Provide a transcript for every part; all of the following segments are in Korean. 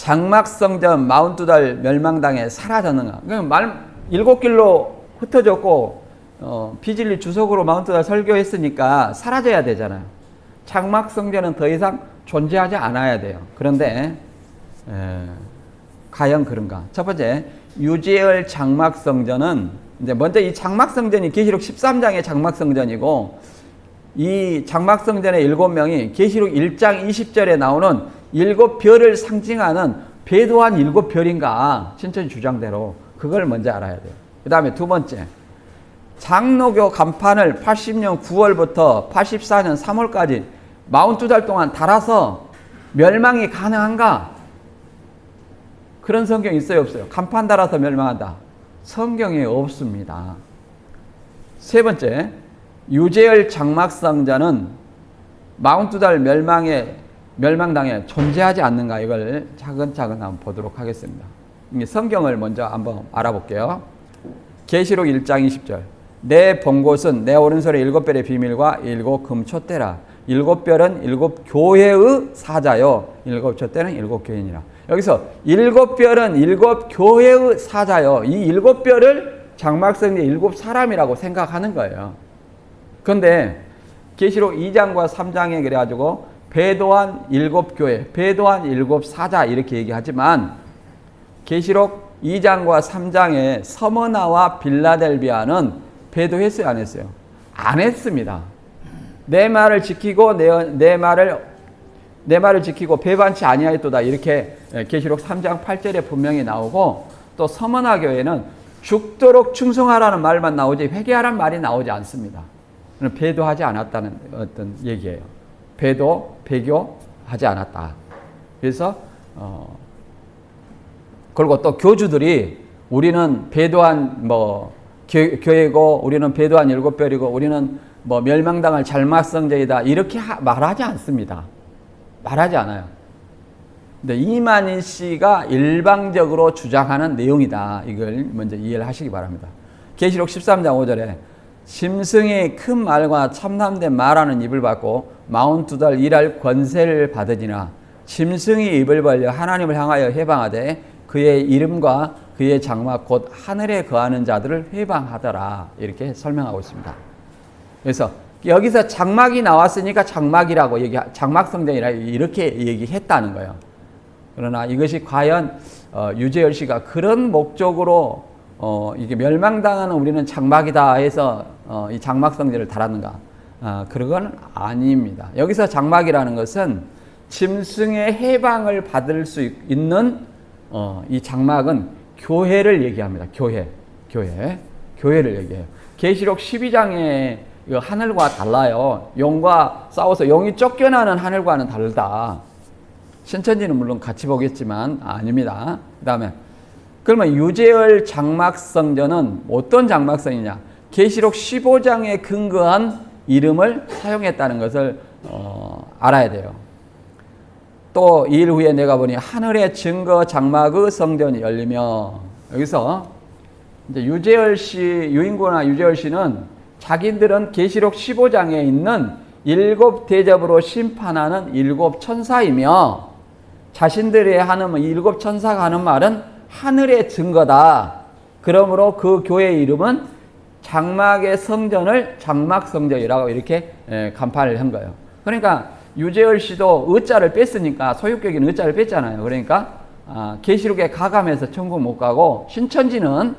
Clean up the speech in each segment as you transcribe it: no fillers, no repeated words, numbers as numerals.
장막성전 42달 멸망당에 사라졌는가. 그러니까 7길로 흩어졌고 비진리 주석으로 42달 설교했으니까 사라져야 되잖아요. 장막성전은 더 이상 존재하지 않아야 돼요. 그런데 과연 그런가? 첫 번째, 유재열 장막성전은 이제 먼저 이 장막성전이 계시록 13장의 장막성전이고, 이 장막성전의 7명이 계시록 1장 20절에 나오는 7별을 상징하는 배도한 7별인가, 신천지 주장대로 그걸 먼저 알아야 돼요. 그 다음에 두 번째, 장로교 간판을 80년 9월부터 84년 3월까지 42달 동안 달아서 멸망이 가능한가? 그런 성경 있어요, 없어요? 간판 달아서 멸망한다. 성경에 없습니다. 세 번째, 유재열 장막성전은 42달 멸망당에 존재하지 않는가, 이걸 차근차근 한번 보도록 하겠습니다. 성경을 먼저 한번 알아볼게요. 계시록 1장 20절. 내 본 곳은 내 오른손에 7별의 비밀과 7 금촛대라. 7별은 7 교회의 사자요, 7 촛대는 7 교인이라. 여기서 7별은 7 교회의 사자요. 이 7별을 장막성전 7 사람이라고 생각하는 거예요. 그런데 계시록 2장과 3장에 그래가지고 배도한 7 교회, 배도한 7 사자 이렇게 얘기하지만, 계시록 2장과 3장에 서머나와 빌라델비아는 배도했어요, 안 했어요? 안 했습니다. 내 말을 지키고 내 말을 지키고 배반치 아니하였도다, 이렇게 계시록 3장 8절에 분명히 나오고, 또 서머나 교회는 죽도록 충성하라는 말만 나오지 회개하라는 말이 나오지 않습니다. 배도하지 않았다는 어떤 얘기예요. 배교하지 않았다. 그래서 그리고 또 교주들이 우리는 배도한 교회고, 우리는 배도한 7별이고, 우리는 멸망당할 장막성전이다, 이렇게 말하지 않습니다. 말하지 않아요. 근데 이만희 씨가 일방적으로 주장하는 내용이다. 이걸 먼저 이해를 하시기 바랍니다. 계시록 13장 5절에 짐승이 큰 말과 참남된 말하는 입을 받고 42달 일할 권세를 받으니라. 짐승이 입을 벌려 하나님을 향하여 회방하되 그의 이름과 그의 장막 곧 하늘에 거하는 자들을 회방하더라, 이렇게 설명하고 있습니다. 그래서 여기서 장막이 나왔으니까 장막이라고 장막성전이라 이렇게 얘기했다는 거예요. 그러나 이것이 과연 유재열 씨가 그런 목적으로 이게 멸망당하는 우리는 장막이다 해서 이 장막성전을 달았는가? 그런 건 아닙니다. 여기서 장막이라는 것은 짐승의 해방을 받을 수 있는 이 장막은 교회를 얘기합니다. 교회를 얘기해요. 계시록 12장에 하늘과 달라요. 용과 싸워서 용이 쫓겨나는 하늘과는 다르다. 신천지는 물론 같이 보겠지만 아닙니다. 그 다음에 그러면 유재열 장막성전은 어떤 장막성이냐? 계시록 15장에 근거한 이름을 사용했다는 것을 알아야 돼요. 또 2일 후에 내가 보니 하늘의 증거 장막의 성전이 열리며, 여기서 이제 유재열 씨, 유인구나 유재열 씨는 자기들은 계시록 15장에 있는 7 대접으로 심판하는 7 천사이며, 자신들의 하는 7 천사가 하는 말은 하늘의 증거다. 그러므로 그 교회의 이름은 장막의 성전을 장막성전이라고 이렇게 간판을 한 거예요. 그러니까 유재열 씨도 의자를 뺐으니까, 소유격인 의자를 뺐잖아요. 그러니까 계시록에 가감해서 천국 못 가고, 신천지는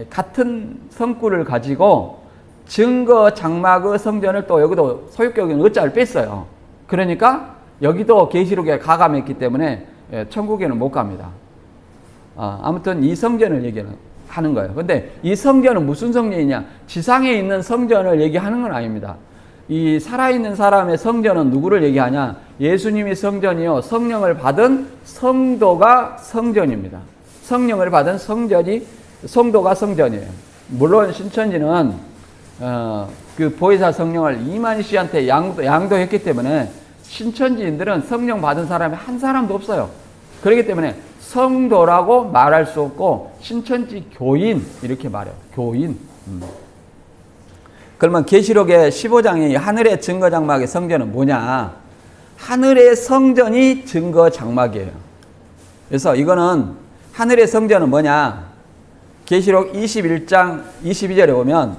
같은 성구를 가지고 증거 장막의 성전을 또 여기도 소유격인 의자를 뺐어요. 그러니까 여기도 계시록에 가감했기 때문에 천국에는 못 갑니다. 아무튼 이 성전을 얘기하는 거예요. 근데 이 성전은 무슨 성전이냐? 지상에 있는 성전을 얘기하는 건 아닙니다. 이 살아있는 사람의 성전은 누구를 얘기하냐? 예수님이 성전이요, 성령을 받은 성도가 성전입니다. 성령을 받은 성도가 성전이에요. 물론 신천지는 그 보혜사 성령을 이만희 씨한테 양도했기 때문에 신천지인들은 성령 받은 사람이 한 사람도 없어요. 그렇기 때문에 성도라고 말할 수 없고 신천지 교인 이렇게 말해요. 교인. 그러면 계시록의 15장의 하늘의 증거 장막의 성전은 뭐냐? 하늘의 성전이 증거 장막이에요. 그래서 이거는 하늘의 성전은 뭐냐? 계시록 21장 22절에 보면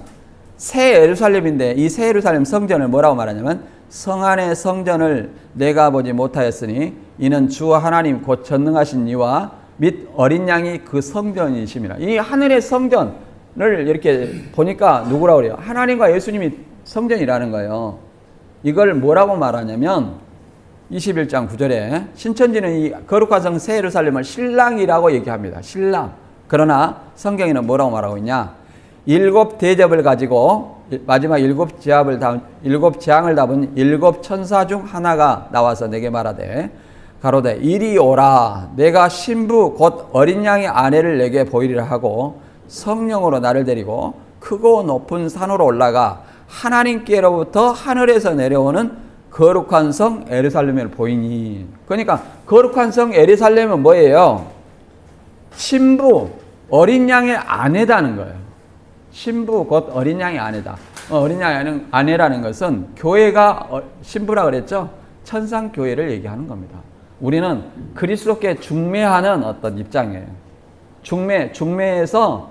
새 예루살렘인데 이 새 예루살렘 성전을 뭐라고 말하냐면 성 안의 성전을 내가 보지 못하였으니 이는 주 하나님 곧 전능하신 이와 및 어린 양이 그 성전이심이라. 이 하늘의 성전을 이렇게 보니까 누구라고 그래요? 하나님과 예수님이 성전이라는 거예요. 이걸 뭐라고 말하냐면 21장 9절에 신천지는 이 거룩한 성 새 예루살렘을 신랑이라고 얘기합니다. 신랑. 그러나 성경에는 뭐라고 말하고 있냐? 7 대접을 가지고 마지막 7 재앙을 담은 7 천사 중 하나가 나와서 내게 말하되 가로되 이리 오라 내가 신부 곧 어린 양의 아내를 내게 보이리라 하고 성령으로 나를 데리고 크고 높은 산으로 올라가 하나님께로부터 하늘에서 내려오는 거룩한 성 예루살렘을 보이니. 그러니까 거룩한 성 예루살렘은 뭐예요? 신부 어린 양의 아내다는 거예요. 신부 곧 어린 양의 아내다. 어린 양의 아내라는 것은 교회가 신부라 그랬죠? 천상교회를 얘기하는 겁니다. 우리는 그리스도께 중매하는 어떤 입장이에요. 중매에서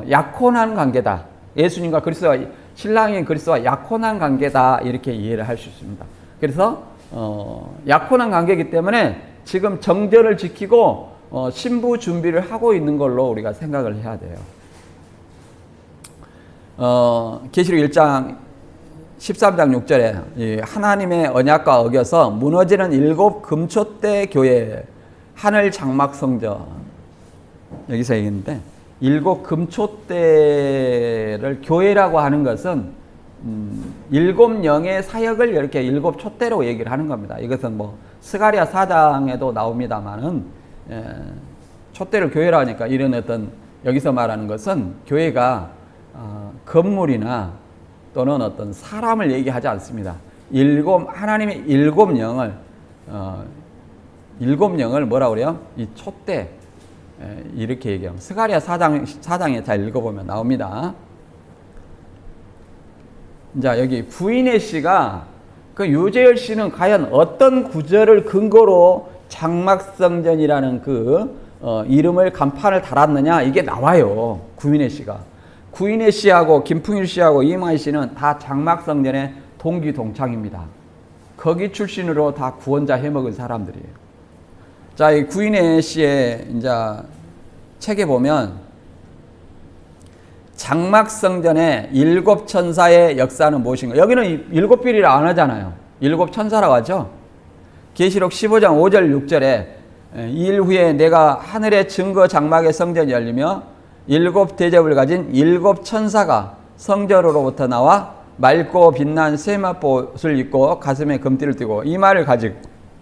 약혼한 관계다. 예수님과 그리스도와 신랑인 그리스도와 약혼한 관계다. 이렇게 이해를 할 수 있습니다. 그래서 약혼한 관계이기 때문에 지금 정절을 지키고 신부 준비를 하고 있는 걸로 우리가 생각을 해야 돼요. 계시록 1장 13장 6절에 하나님의 언약과 어겨서 무너지는 7 금초대 교회 하늘 장막 성전 여기서 얘기했는데 7 금초대를 교회라고 하는 것은 7 영의 사역을 이렇게 7 촛대로 얘기를 하는 겁니다. 이것은 뭐 스가랴 4장에도 나옵니다만은 촛대를 교회라 하니까 이런 어떤 여기서 말하는 것은 교회가 건물이나 또는 어떤 사람을 얘기하지 않습니다. 하나님의 7 영을 7 영을 뭐라고 그래요? 이 촛대 이렇게 얘기해요. 스가랴 4장에 잘 읽어보면 나옵니다. 자, 여기 구인의 씨가 그 유재열 씨는 과연 어떤 구절을 근거로 장막성전이라는 그 이름을 간판을 달았느냐 이게 나와요. 구인의 씨가. 구인의 씨하고 김풍일 씨하고 이만희 씨는 다 장막성전의 동기 동창입니다. 거기 출신으로 다 구원자 해먹은 사람들이에요. 자, 이 구인의 씨의 이제 책에 보면 장막성전의 7 천사의 역사는 무엇인가? 여기는 7비리를 안 하잖아요. 7 천사라고 하죠. 계시록 15장 5절 6절에 이 일 후에 내가 하늘의 증거 장막의 성전이 열리며 7 대접을 가진 7 천사가 성전으로부터 나와 맑고 빛난 세마포옷을 입고 가슴에 금띠를 띠고 이 말을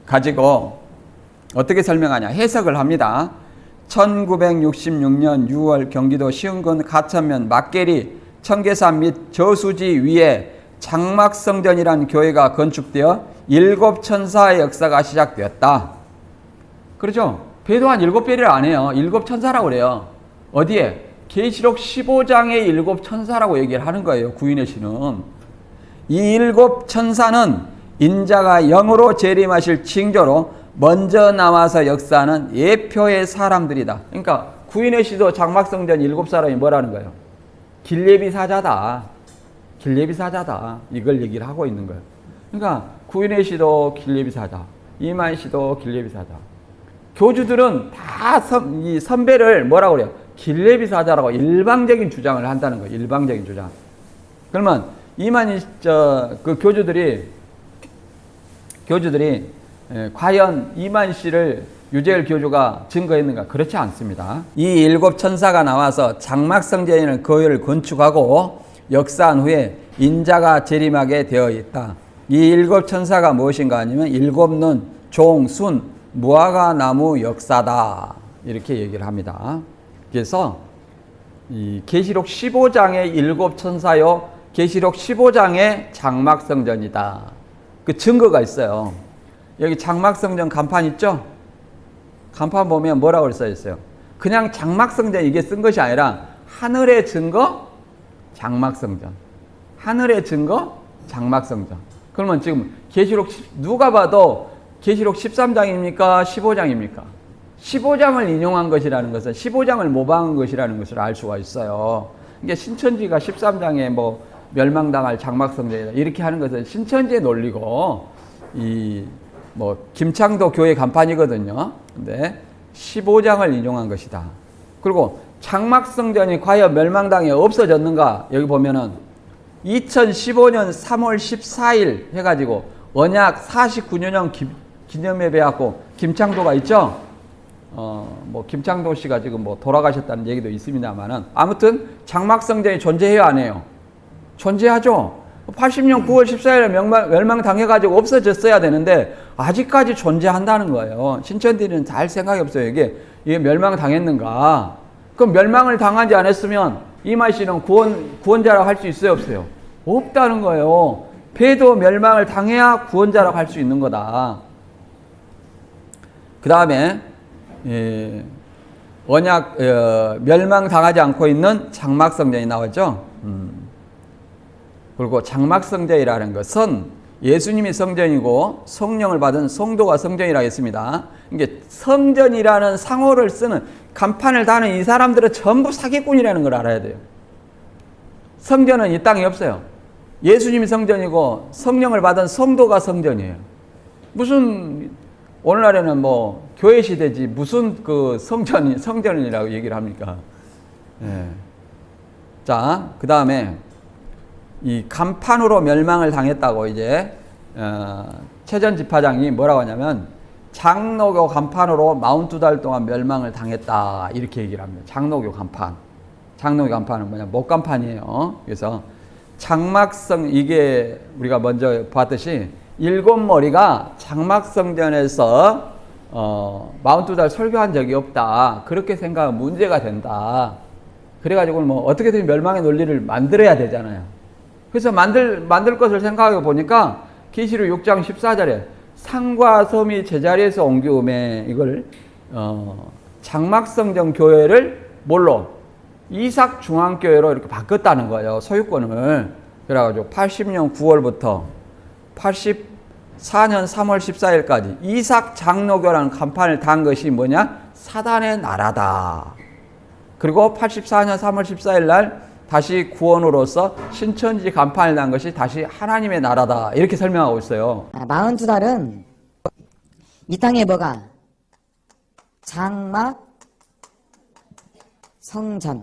가지고 어떻게 설명하냐? 해석을 합니다. 1966년 6월 경기도 시흥군 가천면 막계리 청계산 및 저수지 위에 장막성전이라는 교회가 건축되어 7 천사의 역사가 시작되었다. 그렇죠? 배도 한 7배를 안 해요. 7 천사라고 그래요. 어디에? 계시록 15장의 7 천사라고 얘기를 하는 거예요. 구인의 씨는. 이 7 천사는 인자가 영으로 재림하실 징조로 먼저 나와서 역사하는 예표의 사람들이다. 그러니까 구인의 씨도 장막성전 7 사람이 뭐라는 거예요? 길예비 사자다. 길예비 사자다. 이걸 얘기를 하고 있는 거예요. 그러니까 구인의 씨도 길예비 사자, 이만희 씨도 길예비 사자. 교주들은 다 이 선배를 뭐라고 그래요? 길예비 사자라고 일방적인 주장을 한다는 거예요. 일방적인 주장. 그러면 이만희 그 교주들이 과연 이만희 씨를 유재열 교주가 증거했는가? 그렇지 않습니다. 이 7 천사가 나와서 장막성전이라는 교회를 건축하고 역사한 후에 인자가 재림하게 되어 있다. 이 7 천사가 무엇인가 하면 7 눈, 종, 순, 무화과 나무 역사다. 이렇게 얘기를 합니다. 그래서 이 계시록 15장의 7 천사요, 계시록 15장의 장막성전이다. 그 증거가 있어요. 여기 장막성전 간판 있죠? 간판 보면 뭐라고 써 있어요? 그냥 장막성전 이게 쓴 것이 아니라 하늘의 증거 장막성전. 하늘의 증거 장막성전. 그러면 지금 계시록 누가 봐도 계시록 13장입니까? 15장입니까? 15장을 인용한 것이라는 것은 15장을 모방한 것이라는 것을 알 수가 있어요. 이게 신천지가 13장에 뭐 멸망당할 장막성전이다 이렇게 하는 것은 신천지의 논리고 이 뭐 김창도 교회 간판이거든요. 근데 15장을 인용한 것이다. 그리고 장막성전이 과연 멸망당에 없어졌는가? 여기 보면은 2015년 3월 14일 해가지고 언약 49년형 기념회에 갖고 김창도가 있죠. 뭐 김창도 씨가 지금 뭐 돌아가셨다는 얘기도 있습니다만은 아무튼 장막성전이 존재해요, 안 해요? 존재하죠. 80년 9월 14일에 멸망당해가지고 없어졌어야 되는데 아직까지 존재한다는 거예요. 신천지는 잘 생각이 없어요. 이게 멸망당했는가? 그럼 멸망을 당하지 않았으면 이만 씨는 구원자라고 할 수 있어요, 없어요? 없다는 거예요. 배도 멸망을 당해야 구원자라고 할 수 있는 거다. 그 다음에 언약 멸망당하지 않고 있는 장막성전이 나왔죠. 그리고 장막성전이라는 것은 예수님이 성전이고 성령을 받은 성도가 성전이라고 했습니다. 이게 성전이라는 상호를 쓰는 간판을 다는 이 사람들은 전부 사기꾼이라는 걸 알아야 돼요. 성전은 이 땅에 없어요. 예수님이 성전이고 성령을 받은 성도가 성전이에요. 무슨 오늘날에는 뭐 교회 시대지 무슨 그 성전이라고 얘기를 합니까? 예. 자, 그 다음에 이 간판으로 멸망을 당했다고 이제 최전 집화장이 뭐라고 하냐면 장로교 간판으로 42달 동안 멸망을 당했다 이렇게 얘기를 합니다. 장로교 간판. 장로교 간판은 뭐냐? 목간판이에요. 그래서 장막성 이게 우리가 먼저 봤듯이 일곱 머리가 장막성전에서 42달 설교한 적이 없다. 그렇게 생각하면 문제가 된다. 그래가지고 뭐 어떻게든 멸망의 논리를 만들어야 되잖아요. 그래서 만들 것을 생각해 보니까 계시록 6장 14절에 상과 섬이 제자리에서 옮기음에 이걸 장막성전 교회를 뭘로? 이삭 중앙교회로 이렇게 바꿨다는 거예요. 소유권을. 그래가지고 80년 9월부터 84년 3월 14일까지 이삭 장로교라는 간판을 단 것이 뭐냐? 사단의 나라다. 그리고 84년 3월 14일 날 다시 구원으로서 신천지 간판을 단 것이 다시 하나님의 나라다. 이렇게 설명하고 있어요. 42달은 이 땅에 뭐가? 장막, 성전이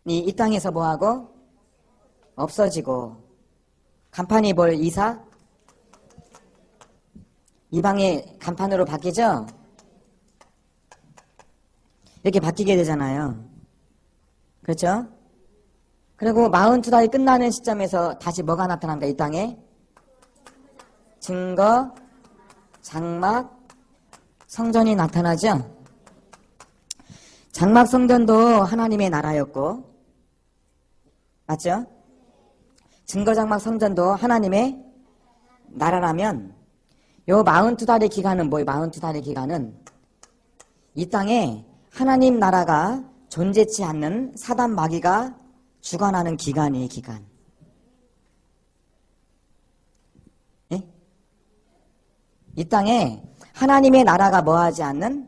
이 땅에서 뭐하고? 없어지고 간판이 뭘 이삭? 이방의 간판으로 바뀌죠? 이렇게 바뀌게 되잖아요. 그렇죠? 그리고 42달이 끝나는 시점에서 다시 뭐가 나타납니다. 이 땅에 증거, 장막, 성전이 나타나죠. 장막 성전도 하나님의 나라였고 맞죠? 증거, 장막, 성전도 하나님의 나라라면 요 42달의 기간은 뭐예요? 42달의 기간은 이 땅에 하나님 나라가 존재치 않는 사단 마귀가 주관하는 기간이에요, 기간. 예? 이 땅에 하나님의 나라가 뭐하지 않는,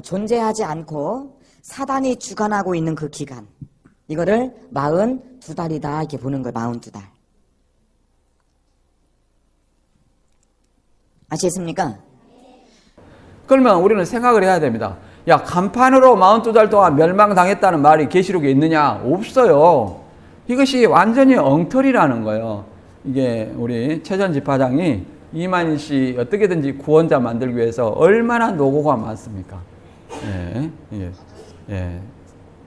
존재하지 않고 사단이 주관하고 있는 그 기간. 이거를 42달이다 이렇게 보는 거예요, 42달. 아시겠습니까? 그러면 우리는 생각을 해야 됩니다. 야, 간판으로 42달 동안 멸망당했다는 말이 계시록에 있느냐? 없어요. 이것이 완전히 엉터리라는 거예요. 이게 우리 최전 집화장이 이만희 씨 어떻게든지 구원자 만들기 위해서 얼마나 노고가 많습니까? 예, 예, 예.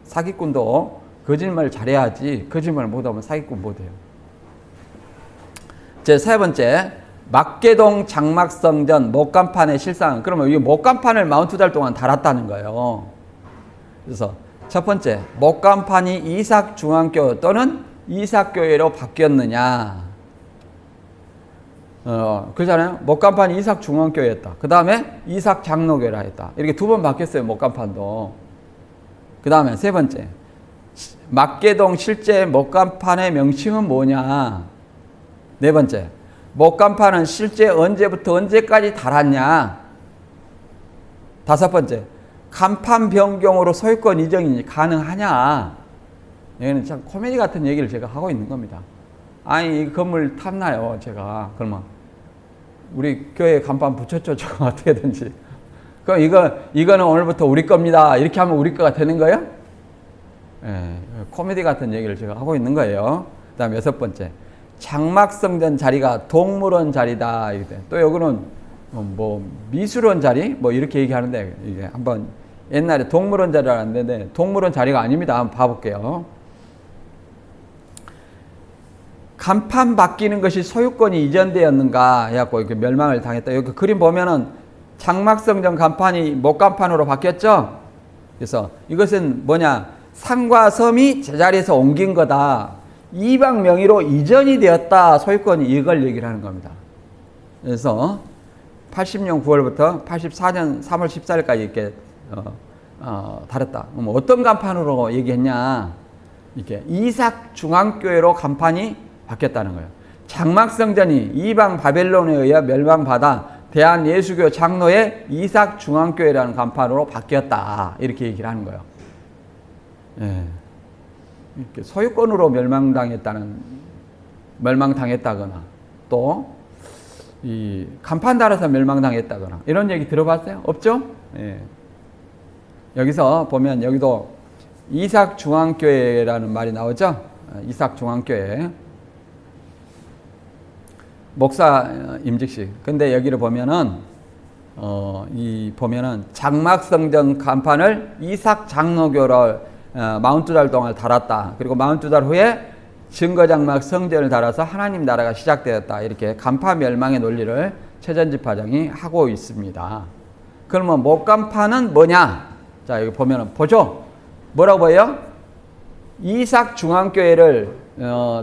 사기꾼도 거짓말 잘해야지 거짓말 못하면 사기꾼 못해요. 제 세 번째, 막계동 장막성전 목간판의 실상. 그러면 이 목간판을 42달 동안 달았다는 거예요. 그래서 첫 번째, 목간판이 이삭 중앙교 또는 이삭교회로 바뀌었느냐. 그렇잖아요. 목간판이 이삭 중앙교회였다. 그 다음에 이삭 장로교라 했다. 이렇게 두 번 바뀌었어요, 목간판도. 그 다음에 세 번째, 막계동 실제 목간판의 명칭은 뭐냐. 네 번째, 목간판은 실제 언제부터 언제까지 달았냐. 5번째, 간판 변경으로 소유권 이전이 가능하냐? 여기는 참 코미디 같은 얘기를 제가 하고 있는 겁니다. 아니, 이 건물 탔나요, 제가? 그러면 우리 교회 간판 붙였죠, 저거 어떻게든지. 그럼 이거는 오늘부터 우리 겁니다. 이렇게 하면 우리 거가 되는 거예요? 예, 코미디 같은 얘기를 제가 하고 있는 거예요. 그 다음 6번째, 장막성전 자리가 동물원 자리다. 또 여기는 뭐 미술원 자리? 뭐 이렇게 얘기하는데, 이게 한번 옛날에 동물원 자리를 알았는데, 동물원 자리가 아닙니다. 한번 봐볼게요. 간판 바뀌는 것이 소유권이 이전되었는가 해갖고 이렇게 멸망을 당했다. 여기 그림 보면은 장막성전 간판이 목간판으로 바뀌었죠? 그래서 이것은 뭐냐? 산과 섬이 제자리에서 옮긴 거다. 이방 명의로 이전이 되었다. 소유권이 이걸 얘기를 하는 겁니다. 그래서 80년 9월부터 84년 3월 14일까지 이렇게 다뤘다. 그럼 어떤 간판으로 얘기했냐? 이렇게 이삭 중앙교회로 간판이 바뀌었다는 거예요. 장막성전이 이방 바벨론에 의해 멸망받아 대한예수교 장로의 이삭 중앙교회라는 간판으로 바뀌었다. 이렇게 얘기를 하는 거예요. 예. 이렇게 소유권으로 멸망당했다거나 또 이 간판 달아서 멸망당했다거나 이런 얘기 들어봤어요? 없죠? 예. 여기서 보면 여기도 이삭 중앙교회라는 말이 나오죠? 이삭 중앙교회. 목사 임직식. 근데 여기를 보면은 보면은 장막성전 간판을 이삭 장로교로 42달 동안 달았다. 그리고 42달 후에 증거장막 성전을 달아서 하나님 나라가 시작되었다. 이렇게 간판 멸망의 논리를 최전집화장이 하고 있습니다. 그러면 목간판은 뭐냐? 자, 여기 보면은 보죠. 뭐라고 보여요? 이삭 중앙교회를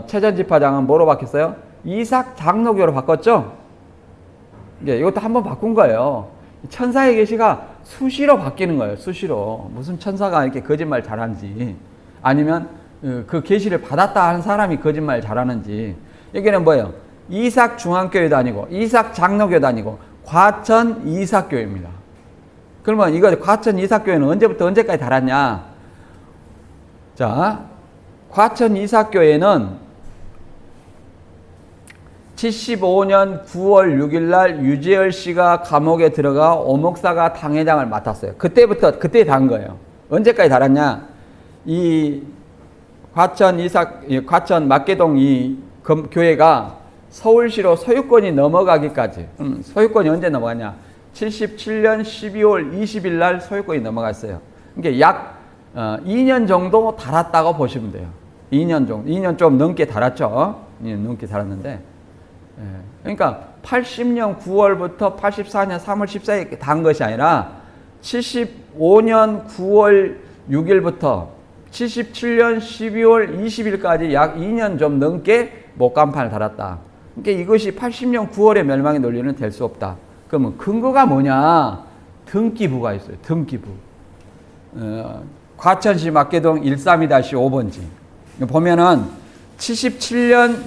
최전집화장은 뭐로 바뀌었어요? 이삭 장로교로 바꿨죠? 이것도 한번 바꾼 거예요. 천사의 계시가 수시로 바뀌는 거예요. 수시로. 무슨 천사가 이렇게 거짓말 잘하는지, 아니면 그 계시를 받았다 하는 사람이 거짓말 잘하는지. 여기는 뭐예요? 이삭 중앙교회도 아니고 이삭 장로교도 아니고 과천 이삭교회입니다. 그러면 이거 과천 이삭교회는 언제부터 언제까지 달았냐? 자, 과천 이삭교회는 75년 9월 6일 날 유재열 씨가 감옥에 들어가 오목사가 당회장을 맡았어요. 그때 단 거예요. 언제까지 달았냐? 이 과천 막계동 이 교회가 서울시로 소유권이 넘어가기까지. 소유권이 언제 넘어갔냐? 77년 12월 20일 날 소유권이 넘어갔어요. 그러니까 약 2년 정도 달았다고 보시면 돼요. 2년 정도. 2년 좀 넘게 달았죠. 2년 넘게 달았는데. 그러니까 80년 9월부터 84년 3월 14일에 단 것이 아니라 75년 9월 6일부터 77년 12월 20일까지 약 2년 좀 넘게 목간판을 달았다. 그러니까 이것이 80년 9월의 멸망의 논리는 될 수 없다. 그러면 근거가 뭐냐? 등기부가 있어요. 등기부. 과천시 막계동 132-5번지. 보면은 77년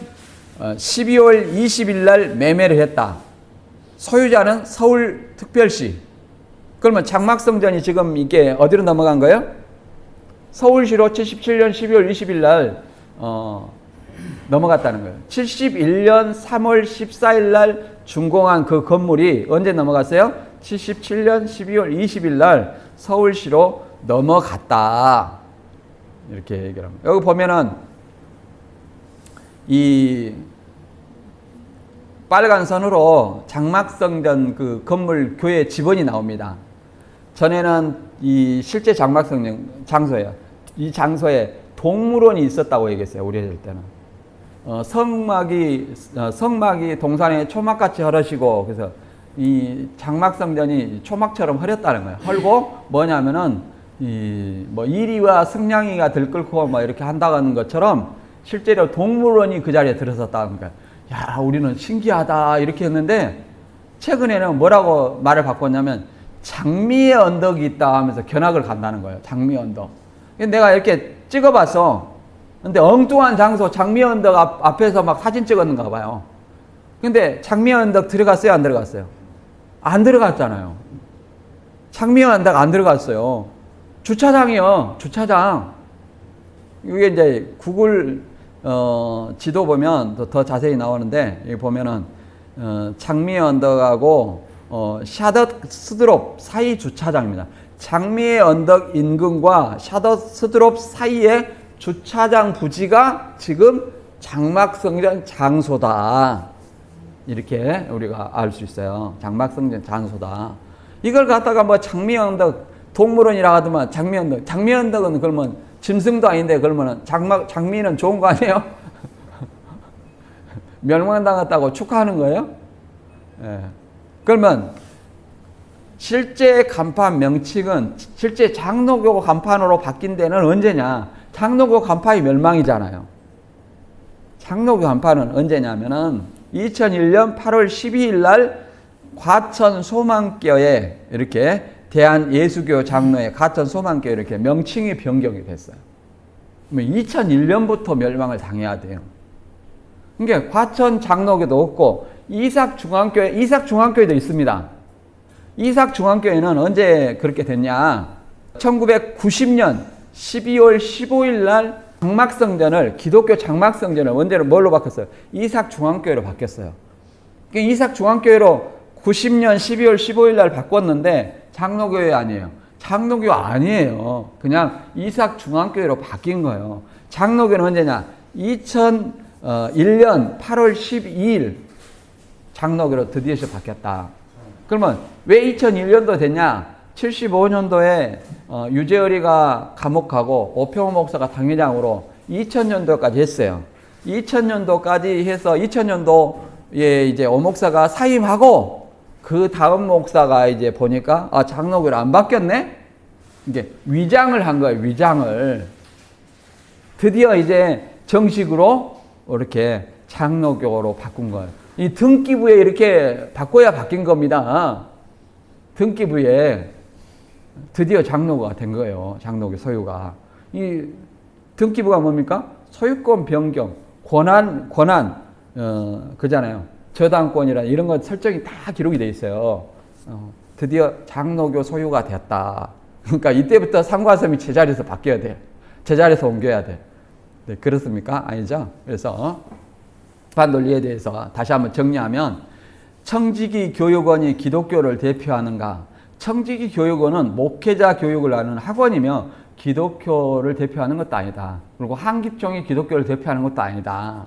12월 20일 날 매매를 했다. 소유자는 서울특별시. 그러면 장막성전이 지금 이게 어디로 넘어간 거예요? 서울시로 77년 12월 20일 날 넘어갔다는 거예요. 71년 3월 14일 날 준공한 그 건물이 언제 넘어갔어요? 77년 12월 20일 날 서울시로 넘어갔다. 이렇게 얘기를 합니다. 여기 보면은 이 빨간 선으로 장막성전 그 건물 교회 지번이 나옵니다. 전에는 이 실제 장막성전 장소예요. 이 장소에 동물원이 있었다고 얘기했어요. 우리 애들 때는. 성막이 동산에 초막같이 흐르시고, 그래서 이 장막성전이 초막처럼 흐렸다는 거예요. 흐르고 뭐냐면은 뭐 이리와 승냥이가 들끓고 뭐 이렇게 한다는 것처럼 실제로 동물원이 그 자리에 들어섰다는 거예요. 야, 우리는 신기하다 이렇게 했는데 최근에는 뭐라고 말을 바꿨냐면 장미의 언덕이 있다 하면서 견학을 간다는 거예요. 장미의 언덕. 내가 이렇게 찍어봤어. 근데 엉뚱한 장소 장미의 언덕 앞에서 막 사진 찍었는가 봐요. 근데 장미의 언덕 들어갔어요? 안 들어갔어요? 안 들어갔잖아요. 장미연 언덕 안 들어갔어요. 주차장이요. 주차장. 이게 이제 구글 지도 보면 더 자세히 나오는데 여기 보면은 장미의 언덕하고 샤덧 스드롭 사이 주차장입니다. 장미의 언덕 인근과 샤덧 스드롭 사이에 주차장 부지가 지금 장막성전 장소다. 이렇게 우리가 알 수 있어요. 장막성전 장소다. 이걸 갖다가 뭐 장미의 언덕 동물원이라 하더만 장미의 언덕. 장미의 언덕은 그러면 짐승도 아닌데 그러면 장미는 좋은 거 아니에요? 멸망당했다고 축하하는 거예요? 예. 그러면 실제 간판 명칭은 실제 장로교 간판으로 바뀐 데는 언제냐? 장로교 간판이 멸망이잖아요. 장로교 간판은 언제냐면은 2001년 8월 12일 날 과천 소망교에 이렇게 대한예수교 장로의 과천 소망교회 이렇게 명칭이 변경이 됐어요. 2001년부터 멸망을 당해야 돼요. 그러니까 과천 장로교도 없고 이삭중앙교회도 있습니다. 이삭중앙교회는 언제 그렇게 됐냐? 1990년 12월 15일 날 장막성전을 기독교 장막성전을 원래는 뭘로 바꿨어요? 이삭중앙교회로 바뀌었어요. 그러니까 이삭중앙교회로 90년 12월 15일 날 바꿨는데 장로교회 아니에요. 장로교 아니에요. 그냥 이삭중앙교회로 바뀐 거예요. 장로교는 언제냐? 2001년 8월 12일 장로교로 드디어 바뀌었다. 그러면 왜 2001년도 됐냐? 75년도에 유재열이가 감옥하고 오평호 목사가 당회장으로 2000년도까지 했어요. 2000년도까지 해서 2000년도에 이제 오 목사가 사임하고 그 다음 목사가 이제 보니까 장로교로 안 바뀌었네? 이게 위장을 한 거예요. 위장을. 드디어 이제 정식으로 이렇게 장로교로 바꾼 거예요. 이 등기부에 이렇게 바꿔야 바뀐 겁니다. 등기부에 드디어 장로가 된 거예요. 장로교 소유가. 이 등기부가 뭡니까? 소유권 변경, 권한, 그잖아요. 저당권이라 이런 것 설정이 다 기록이 돼 있어요. 드디어 장로교 소유가 되었다. 그러니까 이때부터 상관섬이 제자리에서 바뀌어야 돼. 제자리에서 옮겨야 돼. 네, 그렇습니까? 아니죠? 그래서 반논리에 대해서 다시 한번 정리하면 청지기 교육원이 기독교를 대표하는가? 청지기 교육원은 목회자 교육을 하는 학원이며 기독교를 대표하는 것도 아니다. 그리고 한기총이 기독교를 대표하는 것도 아니다.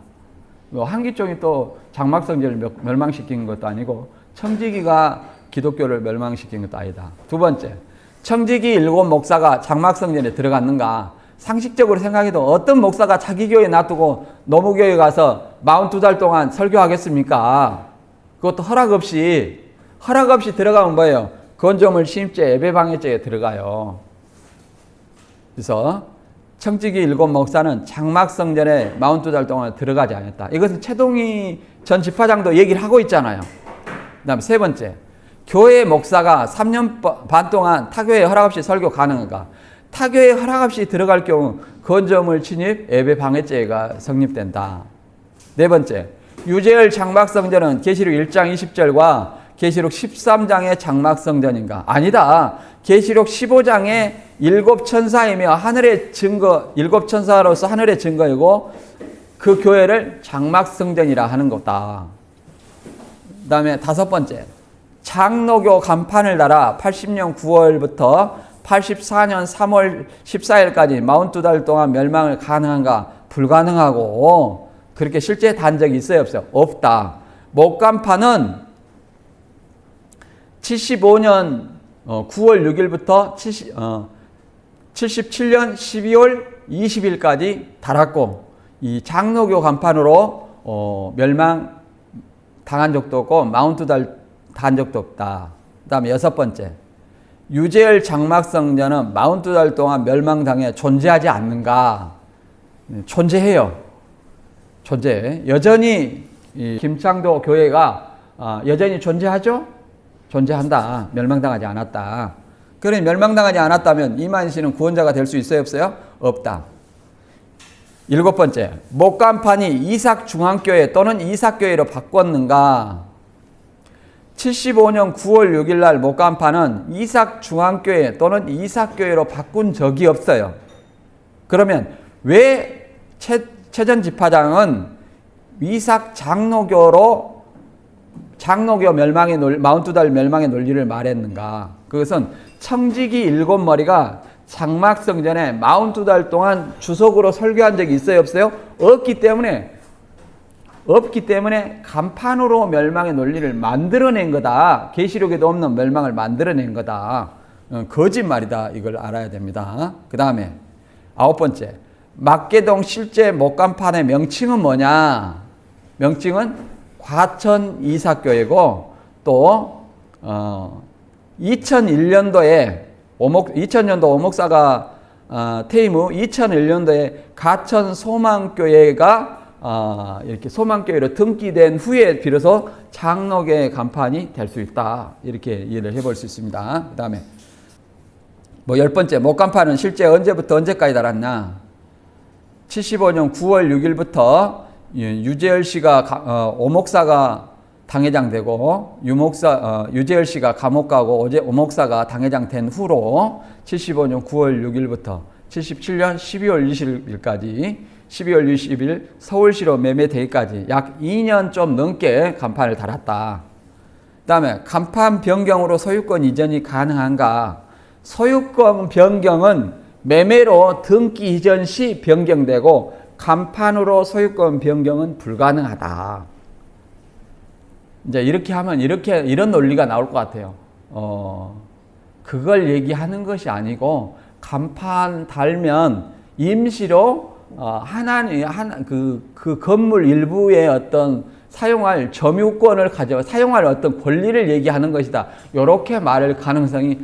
한기총이 또 장막성전을 멸망시킨 것도 아니고 청지기가 기독교를 멸망시킨 것도 아니다. 두 번째, 청지기 7 목사가 장막성전에 들어갔는가? 상식적으로 생각해도 어떤 목사가 자기 교회 놔두고 노무교회 가서 42달 동안 설교하겠습니까? 그것도 허락 없이 들어가면 뭐예요? 건조물 침입죄, 예배방해죄에 들어가요. 그래서 청지기 7 목사는 장막성전에 42달 동안 들어가지 않았다. 이것은 최동희 전 집화장도 얘기를 하고 있잖아요. 그 다음 세 번째, 교회 목사가 3년 반 동안 타교회 허락 없이 설교 가능한가? 타교회 허락 없이 들어갈 경우 건조물 침입, 예배방해죄가 성립된다. 네 번째, 유재열 장막성전은 계시록 1장 20절과 계시록 13장의 장막성전인가? 아니다. 계시록 15장의 7천사이며 하늘의 증거, 7천사로서 하늘의 증거이고 그 교회를 장막성전이라 하는 거다. 그 다음에 다섯 번째, 장로교 간판을 달아 80년 9월부터 84년 3월 14일까지 42달 동안 멸망을 가능한가? 불가능하고 그렇게 실제 단 적이 있어요? 없어요? 없다. 목간판은 75년 9월 6일부터 77년 12월 20일까지 달았고 이 장로교 간판으로 멸망 당한 적도 없고 42달 단 적도 없다. 그 다음에 여섯 번째, 유재열 장막성전은 42달 동안 멸망당해 존재하지 않는가? 존재해요. 존재. 여전히 이 김창도 교회가 여전히 존재하죠? 존재한다. 멸망당하지 않았다. 그러니 멸망당하지 않았다면 이만희 씨는 구원자가 될 수 있어요? 없어요? 없다. 일곱 번째, 목간판이 이삭중앙교회 또는 이삭교회로 바꿨는가? 75년 9월 6일 날 목간판은 이삭중앙교회 또는 이삭교회로 바꾼 적이 없어요. 그러면 왜 최전 집화장은 이삭 장로교 멸망의 42달 멸망의 논리를 말했는가? 그것은 청지기 일곱 머리가 장막성전에 42달 동안 주석으로 설교한 적이 있어요, 없어요? 없기 때문에 간판으로 멸망의 논리를 만들어낸 거다. 계시록에도 없는 멸망을 만들어낸 거다. 거짓말이다. 이걸 알아야 됩니다. 그 다음에 9번째, 막개동 실제 목간판의 명칭은 뭐냐? 명칭은 과천 이삭교회고, 또 2001년도에 2000년도 오목사가 퇴임 후 2001년도에 가천 소망교회가 이렇게 소망교회로 등기된 후에 비로소 장로교회 간판이 될 수 있다. 이렇게 이해를 해볼 수 있습니다. 그 다음에 10번째, 목간판은 실제 언제부터 언제까지 달았나? 75년 9월 6일부터 유재열 씨가 오목사가 당회장 되고 유재열 씨가 감옥 가고 오목사가 당회장 된 후로 75년 9월 6일부터 77년 12월 20일까지 12월 20일 서울시로 매매되기까지 약 2년 좀 넘게 간판을 달았다. 그 다음에 간판 변경으로 소유권 이전이 가능한가? 소유권 변경은 매매로 등기 이전 시 변경되고 간판으로 소유권 변경은 불가능하다. 이제 이렇게 하면 이런 논리가 나올 것 같아요. 그걸 얘기하는 것이 아니고 간판 달면 임시로 그 건물 일부의 어떤 사용할 점유권을 사용할 어떤 권리를 얘기하는 것이다. 이렇게 말할 가능성이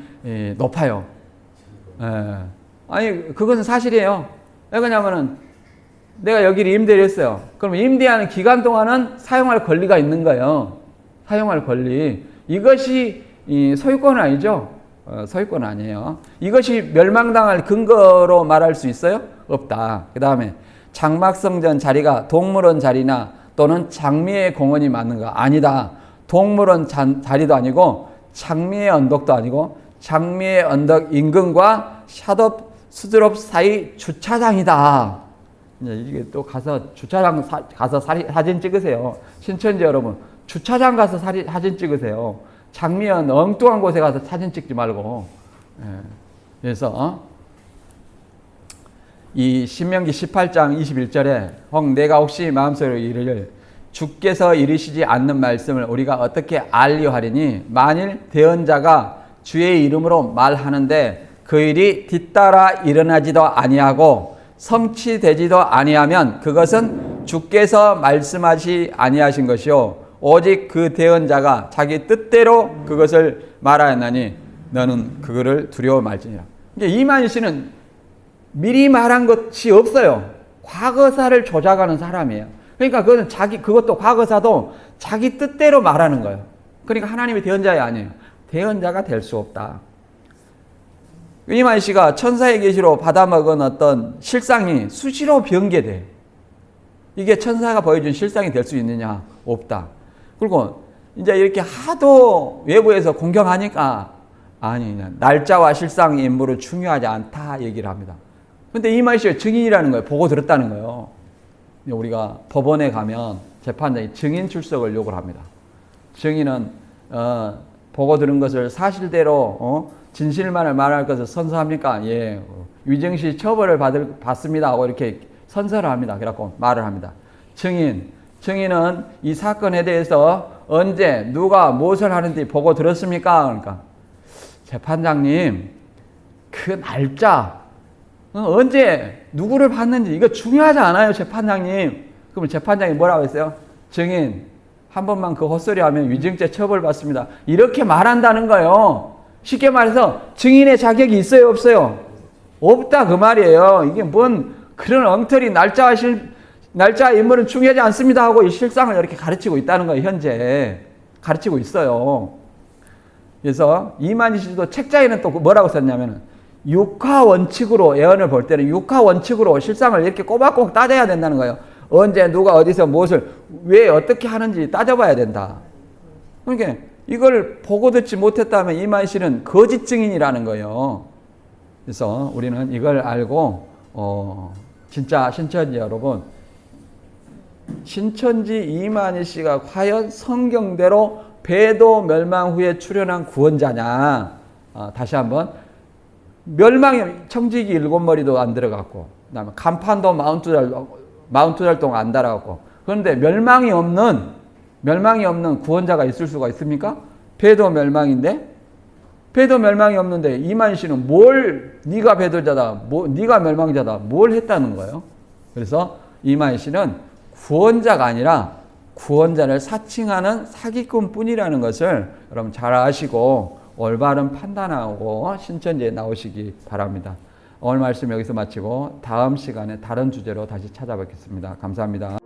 높아요. 아니, 그것은 사실이에요. 왜 그러냐면은 내가 여기를 임대를 했어요. 그럼 임대하는 기간 동안은 사용할 권리가 있는 거예요. 사용할 권리. 이것이 소유권은 아니죠. 소유권은 아니에요. 이것이 멸망당할 근거로 말할 수 있어요? 없다. 그 다음에 장막성전 자리가 동물원 자리나 또는 장미의 공원이 맞는가? 아니다. 동물원 자리도 아니고 장미의 언덕도 아니고 장미의 언덕 인근과 샷업 수드롭 사이 주차장이다. 이제 이게 또 가서 주차장 가서 사진 찍으세요. 신천지 여러분, 주차장 가서 사진 찍으세요. 장미연 엉뚱한 곳에 가서 사진 찍지 말고. 그래서 이 신명기 18장 21절에 내가 혹시 마음속으로 이르기를 주께서 이르시지 않는 말씀을 우리가 어떻게 알리하리니 만일 대언자가 주의 이름으로 말하는데 그 일이 뒤따라 일어나지도 아니하고 성취되지도 아니하면 그것은 주께서 말씀하시 아니하신 것이요 오직 그 대언자가 자기 뜻대로 그것을 말하였나니 너는 그거를 두려워 말지니라. 이만희 씨는 미리 말한 것이 없어요. 과거사를 조작하는 사람이에요. 그러니까 그것도 과거사도 자기 뜻대로 말하는 거예요. 그러니까 하나님의 대언자가 아니에요. 대언자가 될 수 없다. 이만희 씨가 천사의 계시로 받아먹은 어떤 실상이 수시로 변개돼. 이게 천사가 보여준 실상이 될 수 있느냐? 없다. 그리고 이제 이렇게 하도 외부에서 공격하니까 날짜와 실상의 인물은 중요하지 않다 얘기를 합니다. 근데 이만희 씨가 증인이라는 거예요. 보고 들었다는 거예요. 우리가 법원에 가면 재판장이 증인 출석을 요구를 합니다. 증인은 보고 들은 것을 사실대로 진실만을 말할 것을 선서합니까? 예. 위증시 처벌을 받습니다 하고 이렇게 선서를 합니다. 그래갖고 말을 합니다. 증인은 이 사건에 대해서 언제 누가 무엇을 하는지 보고 들었습니까? 그러니까 재판장님 그 날짜 언제 누구를 봤는지 이거 중요하지 않아요, 재판장님. 그럼 재판장이 뭐라고 했어요? 증인 한 번만 그 헛소리 하면 위증죄 처벌받습니다. 이렇게 말한다는 거예요. 쉽게 말해서 증인의 자격이 있어요, 없어요? 없다 그 말이에요. 이게 뭔 그런 엉터리 날짜 인물은 중요하지 않습니다 하고 이 실상을 이렇게 가르치고 있다는 거예요. 현재 가르치고 있어요. 그래서 이만희 씨도 책자에는 또 뭐라고 썼냐면 육화 원칙으로 예언을 볼 때는 육화 원칙으로 실상을 이렇게 꼬박꼬박 따져야 된다는 거예요. 언제 누가 어디서 무엇을 왜 어떻게 하는지 따져봐야 된다. 그러니까 이걸 보고 듣지 못했다면 이만희 씨는 거짓 증인이라는 거예요. 그래서 우리는 이걸 알고 진짜 신천지 여러분, 신천지 이만희 씨가 과연 성경대로 배도 멸망 후에 출현한 구원자냐. 다시 한번, 멸망이 청지기 7머리도 안 들어갔고, 그다음에 간판도 42달 동안 안 달아갔고, 그런데 멸망이 없는 구원자가 있을 수가 있습니까? 배도 멸망인데, 배도 멸망이 없는데 이만희 씨는 네가 배도자다, 네가 멸망자다, 뭘 했다는 거예요? 그래서 이만희 씨는 구원자가 아니라 구원자를 사칭하는 사기꾼뿐이라는 것을 여러분 잘 아시고 올바른 판단하고 신천지에 나오시기 바랍니다. 오늘 말씀 여기서 마치고 다음 시간에 다른 주제로 다시 찾아뵙겠습니다. 감사합니다.